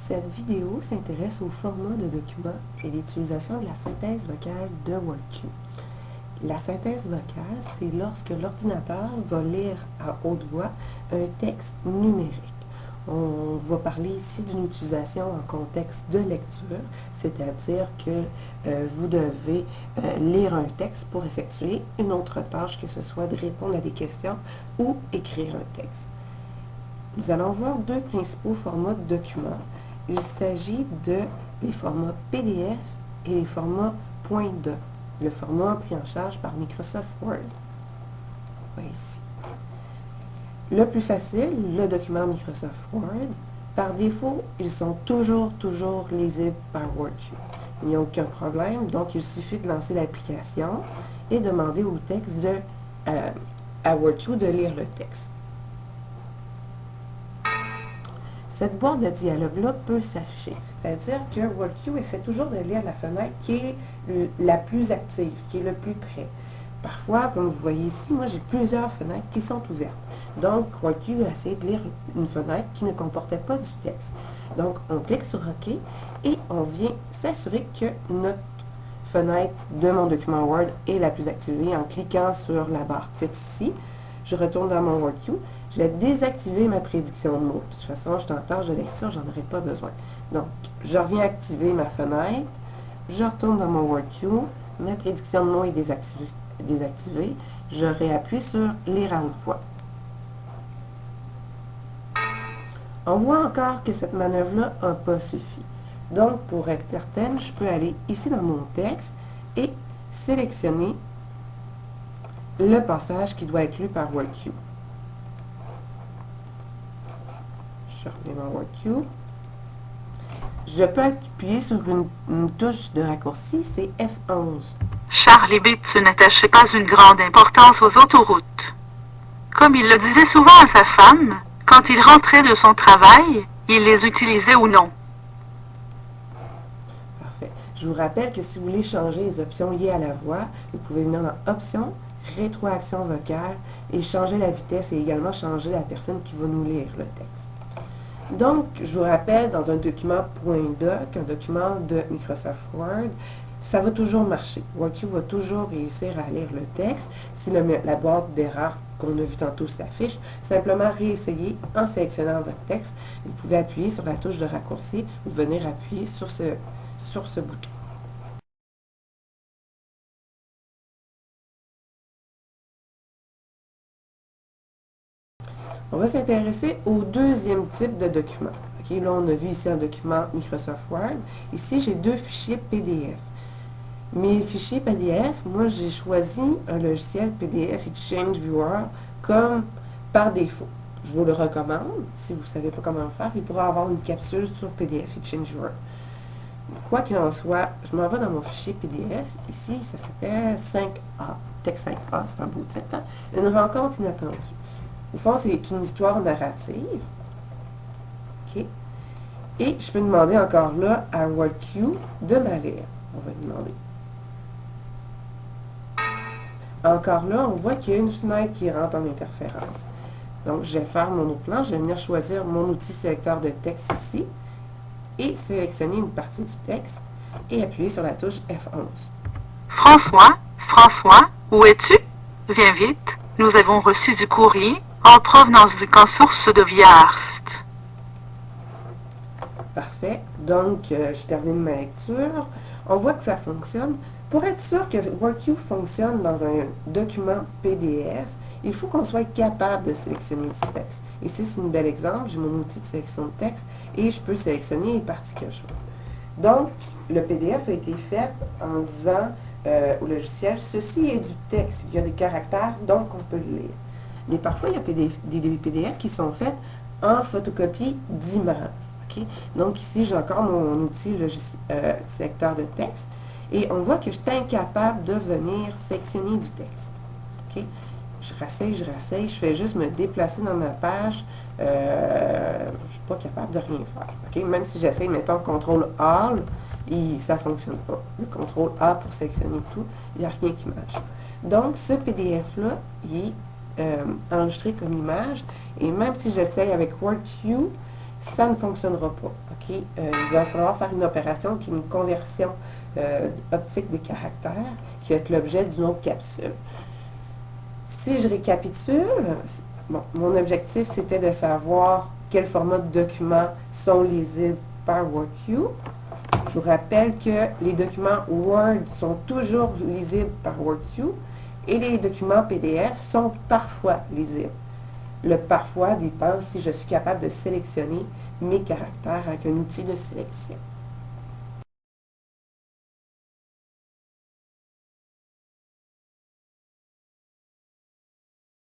Cette vidéo s'intéresse au format de document et l'utilisation de la synthèse vocale de WorkQ. La synthèse vocale, c'est lorsque l'ordinateur va lire à haute voix un texte numérique. On va parler ici d'une utilisation en contexte de lecture, c'est-à-dire que vous devez lire un texte pour effectuer une autre tâche, que ce soit de répondre à des questions ou écrire un texte. Nous allons voir deux principaux formats de documents. Il s'agit de les formats PDF et les formats .doc, le format pris en charge par Microsoft Word. Voilà ici. Le plus facile, le document Microsoft Word. Par défaut, ils sont toujours lisibles par WorkQ. Il n'y a aucun problème, donc il suffit de lancer l'application et demander au texte à WorkQ de lire le texte. Cette boîte de dialogue-là peut s'afficher, c'est-à-dire que WorkQ essaie toujours de lire la fenêtre qui est la plus active, qui est le plus près. Parfois, comme vous voyez ici, moi j'ai plusieurs fenêtres qui sont ouvertes. Donc, WorkQ a essayé de lire une fenêtre qui ne comportait pas du texte. Donc, on clique sur OK et on vient s'assurer que notre fenêtre de mon document Word est la plus activée en cliquant sur la barre titre ici. Je retourne dans mon WorkQ. Je vais désactiver ma prédiction de mots. De toute façon, je suis en tâche de lecture, j'en aurai pas besoin. Donc, je reviens activer ma fenêtre. Je retourne dans mon WorkQ. Ma prédiction de mots est désactivée. Je réappuie sur lire à haute voix. On voit encore que cette manœuvre-là n'a pas suffi. Donc, pour être certaine, je peux aller ici dans mon texte et sélectionner le passage qui doit être lu par WorkQ. Je reviens dans WorkQ. Je peux appuyer sur une touche de raccourci, c'est F11. Charlie Bits n'attachait pas une grande importance aux autoroutes. Comme il le disait souvent à sa femme, quand il rentrait de son travail, il les utilisait ou non. Parfait. Je vous rappelle que si vous voulez changer les options liées à la voix, vous pouvez venir dans Options, Rétroaction vocale et changer la vitesse et également changer la personne qui va nous lire le texte. Donc, je vous rappelle, dans un document .doc, un document de Microsoft Word, ça va toujours marcher. WorkQ va toujours réussir à lire le texte. Si la boîte d'erreur qu'on a vu tantôt s'affiche, simplement réessayer en sélectionnant votre texte. Vous pouvez appuyer sur la touche de raccourci ou venir appuyer sur ce bouton. On va s'intéresser au deuxième type de document. Okay, là, on a vu ici un document Microsoft Word. Ici, j'ai deux fichiers PDF. Mes fichiers PDF, moi, j'ai choisi un logiciel PDF Exchange Viewer comme par défaut. Je vous le recommande. Si vous ne savez pas comment le faire, il pourra avoir une capsule sur PDF Exchange Viewer. Quoi qu'il en soit, je m'en vais dans mon fichier PDF. Ici, ça s'appelle 5A. Texte 5A, c'est un beau titre. Hein? Une rencontre inattendue. Au fond, c'est une histoire narrative. Okay. Et je peux demander encore là à WorkQ de ma lire. On va demander. Encore là, on voit qu'il y a une fenêtre qui rentre en interférence. Donc, je vais faire mon autre plan. Je vais venir choisir mon outil sélecteur de texte ici et sélectionner une partie du texte et appuyer sur la touche F11. François, où es-tu? Viens vite, nous avons reçu du courrier en provenance du camp source de Viarst. Parfait. Donc, je termine ma lecture. On voit que ça fonctionne. Pour être sûr que WorkQ fonctionne dans un document PDF, il faut qu'on soit capable de sélectionner du texte. Ici, c'est un bel exemple. J'ai mon outil de sélection de texte et je peux sélectionner les parties que je veux. Donc, le PDF a été fait en disant au logiciel, ceci est du texte. Il y a des caractères, donc on peut le lire. Mais parfois, il y a des PDF qui sont faits en photocopie d'images. Okay? Donc ici, j'ai encore mon outil sélecteur de texte. Et on voit que je suis incapable de venir sectionner du texte. Okay? Je rasseille, je fais juste me déplacer dans ma page. Je ne suis pas capable de rien faire. Okay? Même si j'essaye, mettons, CTRL ALL, ça ne fonctionne pas. Le CTRL A pour sélectionner tout, il n'y a rien qui marche. Donc, ce PDF-là, il est enregistré comme image. Et même si j'essaye avec WorkQ, ça ne fonctionnera pas. OK? Il va falloir faire une opération qui est une conversion optique des caractères, qui va être l'objet d'une autre capsule. Si je récapitule, bon, mon objectif, c'était de savoir quel format de documents sont lisibles par WorkQ. Je vous rappelle que les documents Word sont toujours lisibles par WorkQ et les documents PDF sont parfois lisibles. Le parfois dépend si je suis capable de sélectionner mes caractères avec un outil de sélection.